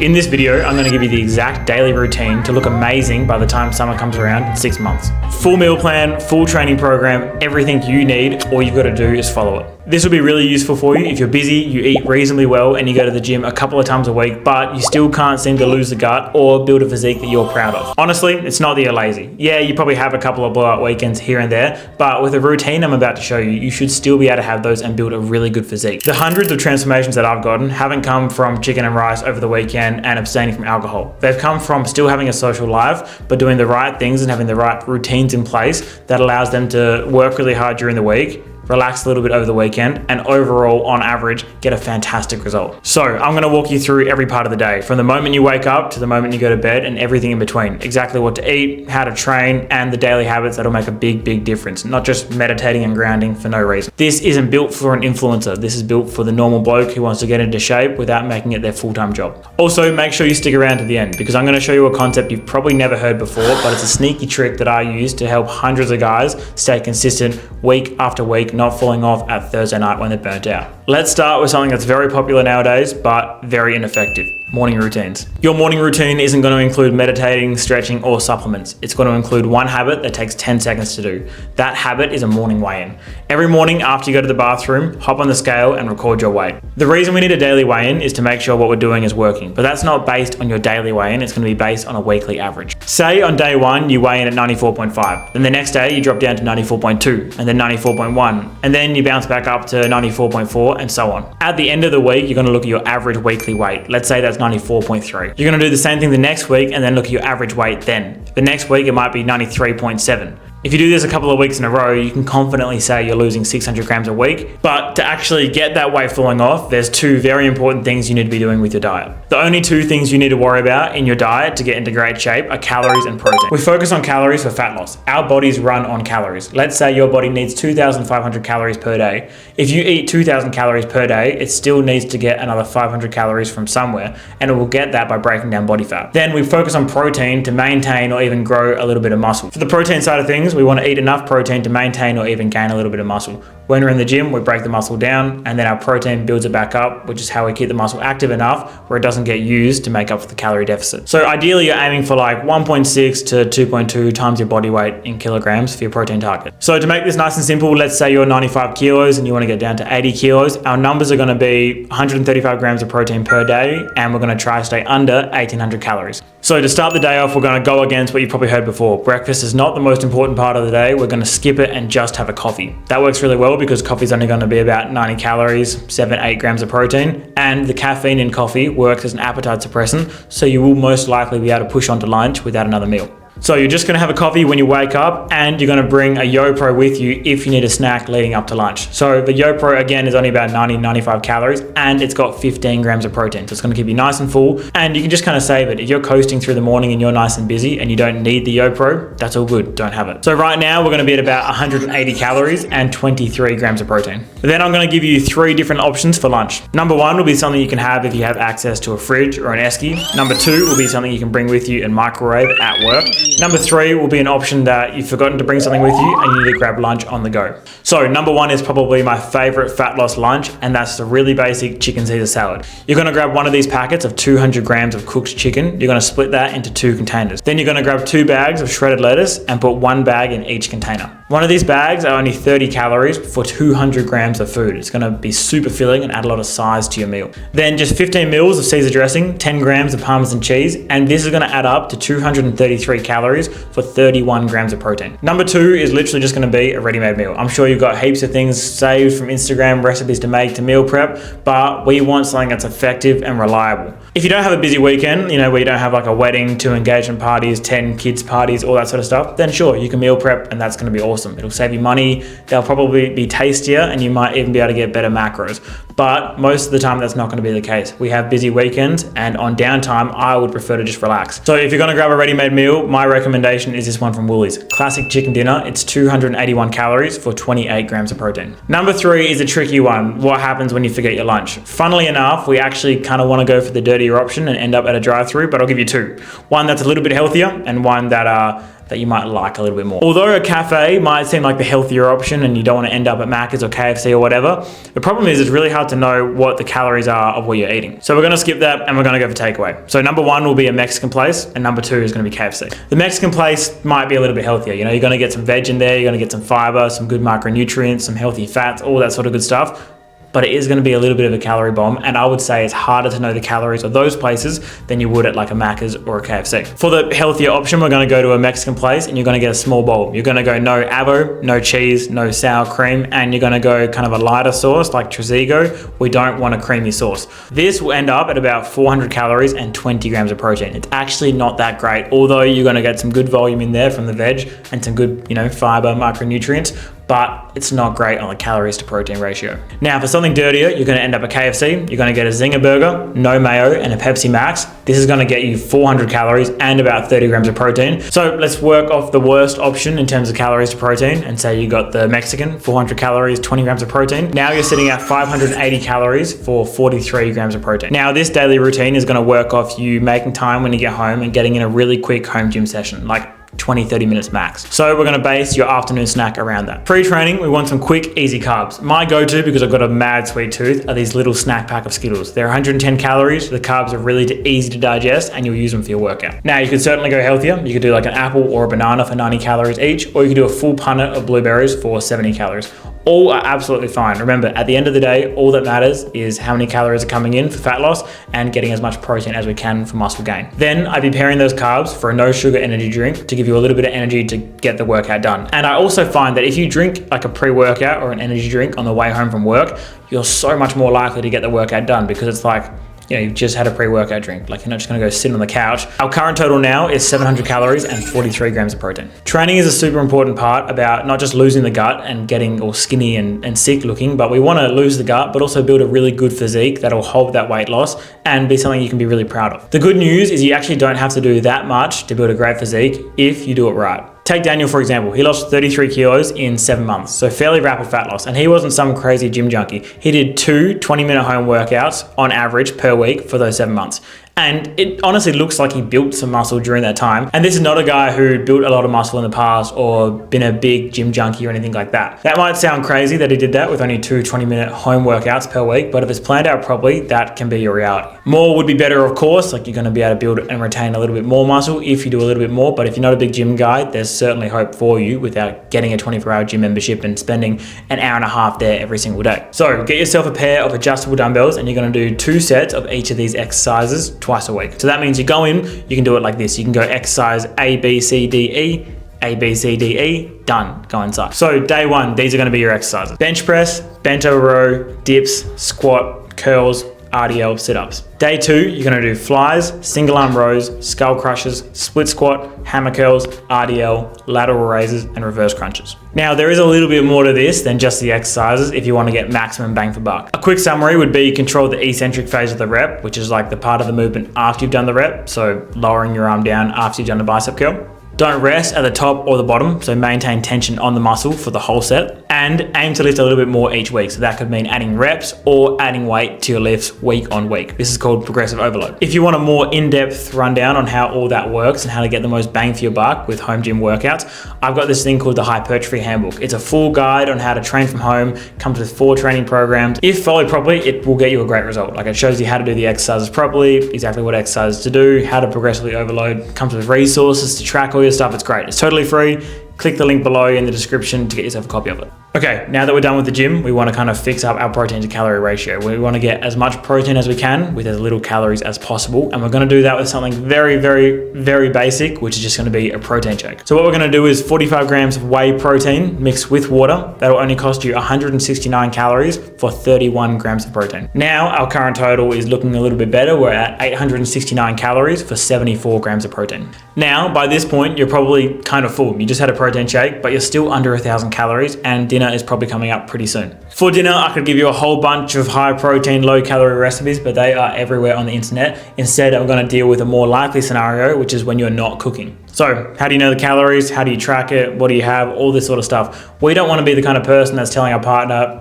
In this video, I'm going to give you the exact daily routine to look amazing by the time summer comes around in 6 months. Full meal plan, full training program, everything you need, all you've got to do is follow it. This will be really useful for you if you're busy, you eat reasonably well, and you go to the gym a couple of times a week, but you still can't seem to lose the gut or build a physique that you're proud of. Honestly, it's not that you're lazy. Yeah, you probably have a couple of blowout weekends here and there, but with the routine I'm about to show you, you should still be able to have those and build a really good physique. The hundreds of transformations that I've gotten haven't come from chicken and rice over the weekend and abstaining from alcohol. They've come from still having a social life, but doing the right things and having the right routines in place that allows them to work really hard during the week, relax a little bit over the weekend, and overall, on average, get a fantastic result. So I'm gonna walk you through every part of the day, from the moment you wake up to the moment you go to bed and everything in between. Exactly what to eat, how to train, and the daily habits that'll make a big difference, not just meditating and grounding for no reason. This isn't built for an influencer. This is built for the normal bloke who wants to get into shape without making it their full-time job. Also, make sure you stick around to the end because I'm gonna show you a concept you've probably never heard before, but it's a sneaky trick that I use to help hundreds of guys stay consistent week after week, not falling off at Thursday night when they're burnt out. Let's start with something that's very popular nowadays, but very ineffective. Morning routines. Your morning routine isn't going to include meditating, stretching, or supplements. It's going to include one habit that takes 10 seconds to do. That habit is a morning weigh-in. Every morning after you go to the bathroom, hop on the scale and record your weight. The reason we need a daily weigh-in is to make sure what we're doing is working, but that's not based on your daily weigh-in, it's going to be based on a weekly average. Say on day one, you weigh in at 94.5, then the next day you drop down to 94.2, and then 94.1, and then you bounce back up to 94.4, and so on. At the end of the week, you're going to look at your average weekly weight. Let's say that's 94.3. You're going to do the same thing the next week and then look at your average weight then. The next week it might be 93.7. If you do this a couple of weeks in a row, you can confidently say you're losing 600 grams a week. But to actually get that weight falling off, there's two very important things you need to be doing with your diet. The only two things you need to worry about in your diet to get into great shape are calories and protein. We focus on calories for fat loss. Our bodies run on calories. Let's say your body needs 2,500 calories per day. If you eat 2,000 calories per day, it still needs to get another 500 calories from somewhere, and it will get that by breaking down body fat. Then we focus on protein to maintain or even grow a little bit of muscle. For the protein side of things, we want to eat enough protein to maintain or even gain a little bit of muscle. When we're in the gym, we break the muscle down and then our protein builds it back up, which is how we keep the muscle active enough where it doesn't get used to make up for the calorie deficit. So ideally you're aiming for like 1.6 to 2.2 times your body weight in kilograms for your protein target. So to make this nice and simple, let's say you're 95 kilos and you want to get down to 80 kilos. Our numbers are going to be 135 grams of protein per day, and we're going to try to stay under 1,800 calories. So to start the day off, we're going to go against what you've probably heard before. Breakfast is not the most important part of the day. We're going to skip it and just have a coffee. That works really well because coffee is only going to be about 90 calories, 7-8 grams of protein, and the caffeine in coffee works as an appetite suppressant, so you will most likely be able to push on to lunch without another meal. So you're just going to have a coffee when you wake up, and you're going to bring a YoPro with you if you need a snack leading up to lunch. So the YoPro again is only about 90-95 calories, and it's got 15 grams of protein. So it's going to keep you nice and full, and you can just kind of save it. If you're coasting through the morning and you're nice and busy and you don't need the YoPro, that's all good, don't have it. So right now we're going to be at about 180 calories and 23 grams of protein. Then I'm going to give you 3 different options for lunch. Number 1 will be something you can have if you have access to a fridge or an esky. Number 2 will be something you can bring with you and microwave at work. Number 3 will be an option that you've forgotten to bring something with you and you need to grab lunch on the go. So number 1 is probably my favorite fat loss lunch, and that's the really basic chicken Caesar salad. You're going to grab one of these packets of 200 grams of cooked chicken. You're going to split that into 2 containers. Then you're going to grab 2 bags of shredded lettuce and put 1 bag in each container. One of these bags are only 30 calories for 200 grams of food. It's going to be super filling and add a lot of size to your meal. Then just 15 mils of Caesar dressing, 10 grams of Parmesan cheese, and this is going to add up to 233 calories for 31 grams of protein. Number 2 is literally just going to be a ready-made meal. I'm sure you've got heaps of things saved from Instagram, recipes to make to meal prep, but we want something that's effective and reliable. If you don't have a busy weekend, where you don't have like a wedding, 2 engagement parties, 10 kids parties, all that sort of stuff, then sure, you can meal prep and that's going to be awesome. It'll save you money, they'll probably be tastier, and you might even be able to get better macros. But most of the time that's not going to be the case. We have busy weekends, and on downtime, I would prefer to just relax. So if you're going to grab a ready-made meal, my recommendation is this one from Woolies. Classic chicken dinner. It's 281 calories for 28 grams of protein. Number 3 is a tricky one. What happens when you forget your lunch? Funnily enough, we actually kind of want to go for the dirtier option and end up at a drive-through, but I'll give you 2. One that's a little bit healthier and one that that you might like a little bit more. Although a cafe might seem like the healthier option and you don't want to end up at Macca's or KFC or whatever, the problem is it's really hard to know what the calories are of what you're eating. So we're going to skip that and we're going to go for takeaway. So number 1 will be a Mexican place and number 2 is going to be KFC. The Mexican place might be a little bit healthier. You know, you're going to get some veg in there, you're going to get some fiber, some good micronutrients, some healthy fats, all that sort of good stuff. But it is going to be a little bit of a calorie bomb, and I would say it's harder to know the calories of those places than you would at like a Macca's or a KFC. For the healthier option, we're going to go to a Mexican place and you're going to get a small bowl. You're going to go no avo, no cheese, no sour cream, and you're going to go kind of a lighter sauce like Tresigo. We don't want a creamy sauce. This will end up at about 400 calories and 20 grams of protein. It's actually not that great, although you're going to get some good volume in there from the veg and some good, you know, fiber, micronutrients, but it's not great on the calories to protein ratio. Now, for something dirtier, you're going to end up at KFC. You're going to get a Zinger burger, no mayo, and a Pepsi Max. This is going to get you 400 calories and about 30 grams of protein. So let's work off the worst option in terms of calories to protein and say you got the Mexican, 400 calories, 20 grams of protein. Now you're sitting at 580 calories for 43 grams of protein. Now this daily routine is going to work off you making time when you get home and getting in a really quick home gym session, like 20-30 minutes max. So we're going to base your afternoon snack around that. Pre-training, we want some quick, easy carbs. My go-to, because I've got a mad sweet tooth, are these little snack pack of Skittles. They're 110 calories. The carbs are really easy to digest and you'll use them for your workout. Now you could certainly go healthier. You could do like an apple or a banana for 90 calories each, or you could do a full punnet of blueberries for 70 calories. All are absolutely fine. Remember, at the end of the day, all that matters is how many calories are coming in for fat loss and getting as much protein as we can for muscle gain. Then I'd be pairing those carbs for a no sugar energy drink to give you a little bit of energy to get the workout done. And I also find that if you drink like a pre-workout or an energy drink on the way home from work, you're so much more likely to get the workout done because it's like, you know, you've just had a pre-workout drink. Like, you're not just gonna go sit on the couch. Our current total now is 700 calories and 43 grams of protein. Training is a super important part about not just losing the gut and getting all skinny and sick looking, but we wanna lose the gut, but also build a really good physique that'll hold that weight loss and be something you can be really proud of. The good news is you actually don't have to do that much to build a great physique if you do it right. Take Daniel, for example. He lost 33 kilos in 7 months, so fairly rapid fat loss. And he wasn't some crazy gym junkie. He did 2 20-minute home workouts on average per week for those 7 months. And it honestly looks like he built some muscle during that time. And this is not a guy who built a lot of muscle in the past or been a big gym junkie or anything like that. That might sound crazy that he did that with only 2 20-minute home workouts per week, but if it's planned out properly, that can be your reality. More would be better, of course. Like, you're gonna be able to build and retain a little bit more muscle if you do a little bit more, but if you're not a big gym guy, there's certainly hope for you without getting a 24-hour gym membership and spending an hour and a half there every single day. So get yourself a pair of adjustable dumbbells and you're gonna do 2 sets of each of these exercises twice a week. So that means you go in, you can do it like this. You can go exercise A, B, C, D, E, A, B, C, D, E, done, go inside. So day 1, these are gonna be your exercises. Bench press, bent over row, dips, squat, curls, RDL, sit-ups. Day 2, you're gonna do flies, single arm rows, skull crushes, split squat, hammer curls, RDL, lateral raises, and reverse crunches. Now, there is a little bit more to this than just the exercises if you wanna get maximum bang for buck. A quick summary would be control the eccentric phase of the rep, which is like the part of the movement after you've done the rep, so lowering your arm down after you've done the bicep curl. Don't rest at the top or the bottom, so maintain tension on the muscle for the whole set, and aim to lift a little bit more each week. So that could mean adding reps or adding weight to your lifts week on week. This is called progressive overload. If you want a more in-depth rundown on how all that works and how to get the most bang for your buck with home gym workouts, I've got this thing called the Hypertrophy Handbook. It's a full guide on how to train from home, comes with 4 training programs. If followed properly, it will get you a great result. Like, it shows you how to do the exercises properly, exactly what exercises to do, how to progressively overload, comes with resources to track all your stuff. It's great. It's totally free. Click the link below in the description to get yourself a copy of it. Okay, now that we're done with the gym, we want to kind of fix up our protein to calorie ratio. We want to get as much protein as we can with as little calories as possible. And we're going to do that with something very, very, very basic, which is just going to be a protein shake. So what we're going to do is 45 grams of whey protein mixed with water. That'll only cost you 169 calories for 31 grams of protein. Now our current total is looking a little bit better. We're at 869 calories for 74 grams of protein. Now, by this point, you're probably kind of full. You just had a protein shake, but you're still under 1,000 calories, and dinner is probably coming up pretty soon. For dinner, I could give you a whole bunch of high protein, low calorie recipes, but they are everywhere on the internet. Instead, I'm gonna deal with a more likely scenario, which is when you're not cooking. So how do you know the calories? How do you track it? What do you have? All this sort of stuff. We don't want to be the kind of person that's telling our partner,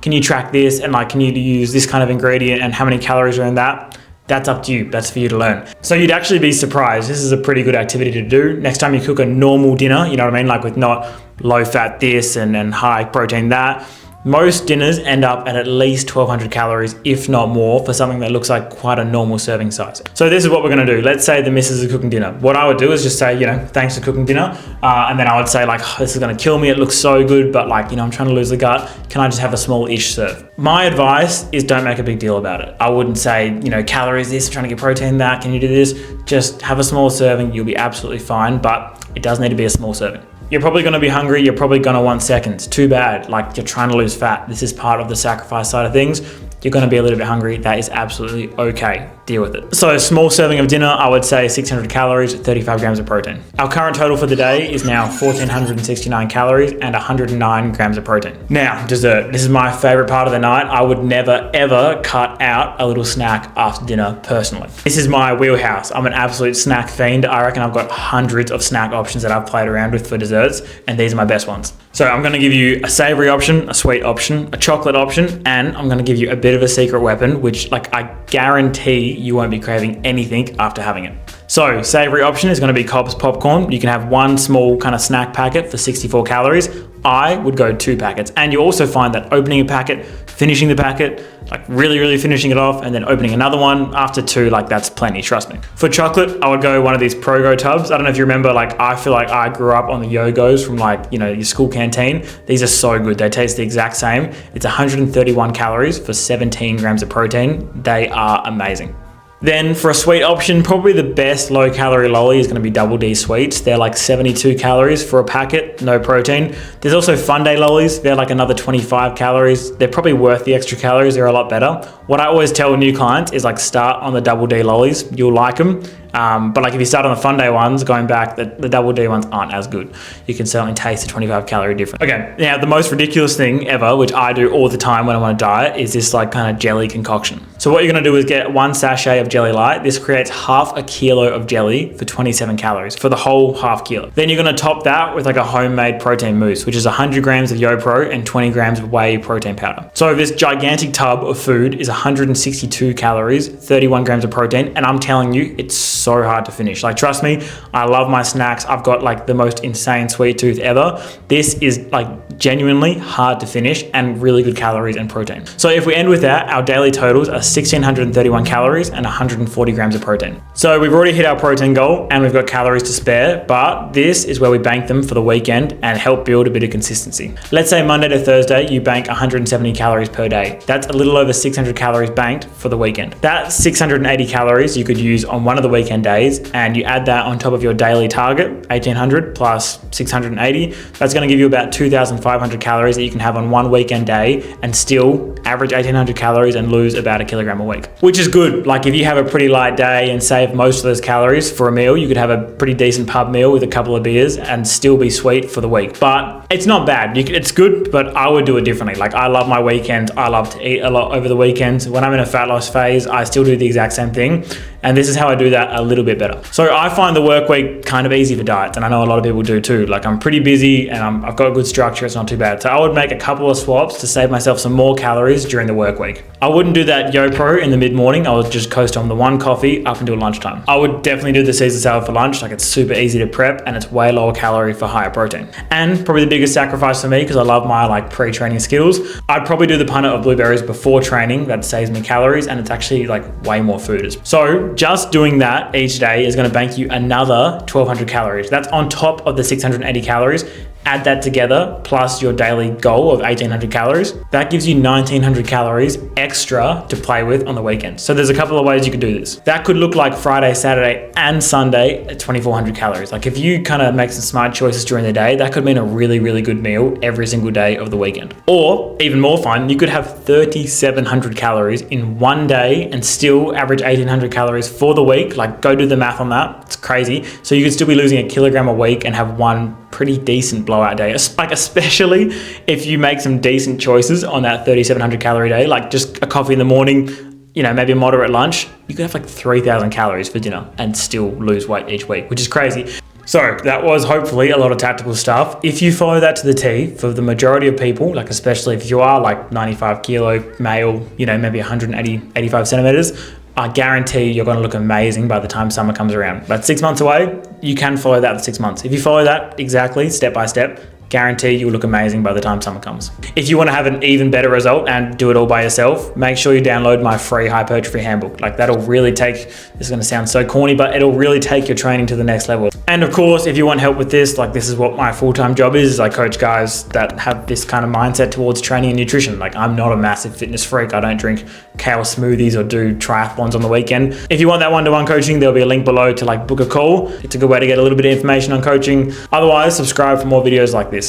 can you track this? And like, can you use this kind of ingredient and how many calories are in that? That's up to you. That's for you to learn. So you'd actually be surprised. This is a pretty good activity to do. Next time you cook a normal dinner, you know what I mean? Like with not low fat this and high protein that. Most dinners end up at least 1,200 calories, if not more, for something that looks like quite a normal serving size. So this is what we're gonna do. Let's say the missus is cooking dinner. What I would do is just say, thanks for cooking dinner. And then I would say like, this is gonna kill me. It looks so good, but like, I'm trying to lose the gut. Can I just have a small-ish serve? My advice is don't make a big deal about it. I wouldn't say, calories this, trying to get protein that, can you do this? Just have a small serving, you'll be absolutely fine, but it does need to be a small serving. You're probably gonna be hungry, you're probably gonna want seconds. Too bad, like you're trying to lose fat. This is part of the sacrifice side of things. You're gonna be a little bit hungry. That is absolutely okay. Deal with it. So a small serving of dinner, I would say 600 calories, 35 grams of protein. Our current total for the day is now 1,469 calories and 109 grams of protein. Now, dessert. This is my favorite part of the night. I would never, ever cut out a little snack after dinner personally. This is my wheelhouse. I'm an absolute snack fiend. I reckon I've got hundreds of snack options that I've played around with for desserts, and these are my best ones. So I'm gonna give you a savory option, a sweet option, a chocolate option, and I'm gonna give you a bit of a secret weapon, which I guarantee you won't be craving anything after having it. So savory option is gonna be Cobb's popcorn. You can have one small kind of snack packet for 64 calories. I would go 2 packets. And you also find that opening a packet, finishing the packet, like really finishing it off, and then opening another one after 2, like that's plenty, trust me. For chocolate, I would go one of these Progo tubs. I don't know if you remember, like I feel like I grew up on the Yogos from like, your school canteen. These are so good. They taste the exact same. It's 131 calories for 17 grams of protein. They are amazing. Then for a sweet option, probably the best low calorie lolly is gonna be Double D sweets. They're like 72 calories for a packet, no protein. There's also Fun Day lollies. They're like another 25 calories. They're probably worth the extra calories. They're a lot better. What I always tell new clients is like start on the Double D lollies. You'll like them. But like if you start on the Fun Day ones, going back, the Double D ones aren't as good. You can certainly taste the 25 calorie difference. Okay, now the most ridiculous thing ever, which I do all the time when I'm on a diet, is this like kind of jelly concoction. So what you're gonna do is get 1 sachet of Jelly Light. This creates half a kilo of jelly for 27 calories for the whole half kilo. Then you're gonna top that with like a homemade protein mousse, which is 100 grams of YoPro and 20 grams of whey protein powder. So this gigantic tub of food is 162 calories, 31 grams of protein, and I'm telling you, it's so hard to finish. Like trust me, I love my snacks. I've got like the most insane sweet tooth ever. This is like genuinely hard to finish and really good calories and protein. So if we end with that, our daily totals are 1,631 calories and 140 grams of protein. So we've already hit our protein goal and we've got calories to spare, but this is where we bank them for the weekend and help build a bit of consistency. Let's say Monday to Thursday, you bank 170 calories per day. That's a little over 600 calories banked for the weekend. That 680 calories you could use on one of the weekend days, and you add that on top of your daily target, 1,800 plus 680, that's gonna give you about 2,500 calories that you can have on one weekend day and still average 1,800 calories and lose about 1 kilogram a week, which is good. Like if you have a pretty light day and save most of those calories for a meal, you could have a pretty decent pub meal with a couple of beers and still be sweet for the week. But it's not bad. It's good, but I would do it differently. Like I love my weekends. I love to eat a lot over the weekends. When I'm in a fat loss phase, I still do the exact same thing. And this is how I do that a little bit better. So I find the work week kind of easy for diets, and I know a lot of people do too. Like I'm pretty busy and I've got a good structure, it's not too bad. So I would make a couple of swaps to save myself some more calories during the work week. I wouldn't do that YoPro in the mid-morning. I would just coast on the one coffee up until lunchtime. I would definitely do the Caesar salad for lunch. Like it's super easy to prep and it's way lower calorie for higher protein. And probably the biggest sacrifice for me, because I love my like pre-training Skittles, I'd probably do the punnet of blueberries before training. That saves me calories and it's actually like way more food. So just doing that each day is going to bank you another 1,200 calories. That's on top of the 680 calories. Add that together plus your daily goal of 1,800 calories. That gives you 1,900 calories extra to play with on the weekend. So there's a couple of ways you could do this. That could look like Friday, Saturday, and Sunday at 2,400 calories. Like if you kind of make some smart choices during the day, that could mean a really, really good meal every single day of the weekend. Or even more fun, you could have 3,700 calories in one day and still average 1,800 calories for the week. Like go do the math on that. It's crazy. So you could still be losing 1 kilogram a week and have one pretty decent blowout day, like especially if you make some decent choices on that 3,700 calorie day, like just a coffee in the morning, maybe a moderate lunch, you could have like 3,000 calories for dinner and still lose weight each week, which is crazy. So that was hopefully a lot of tactical stuff. If you follow that to the T, for the majority of people, like especially if you are like 95 kilo male, maybe 180, 85 centimeters, I guarantee you're going to look amazing by the time summer comes around. But 6 months away, you can follow that for 6 months. If you follow that exactly, step by step, guarantee you'll look amazing by the time summer comes. If you want to have an even better result and do it all by yourself, make sure you download my free hypertrophy handbook. Like that'll really take, this is going to sound so corny, but it'll really take your training to the next level. And of course, if you want help with this, like this is what my full-time job is I coach guys that have this kind of mindset towards training and nutrition. Like I'm not a massive fitness freak. I don't drink kale smoothies or do triathlons on the weekend. If you want that one-to-one coaching, there'll be a link below to like book a call. It's a good way to get a little bit of information on coaching. Otherwise, subscribe for more videos like this.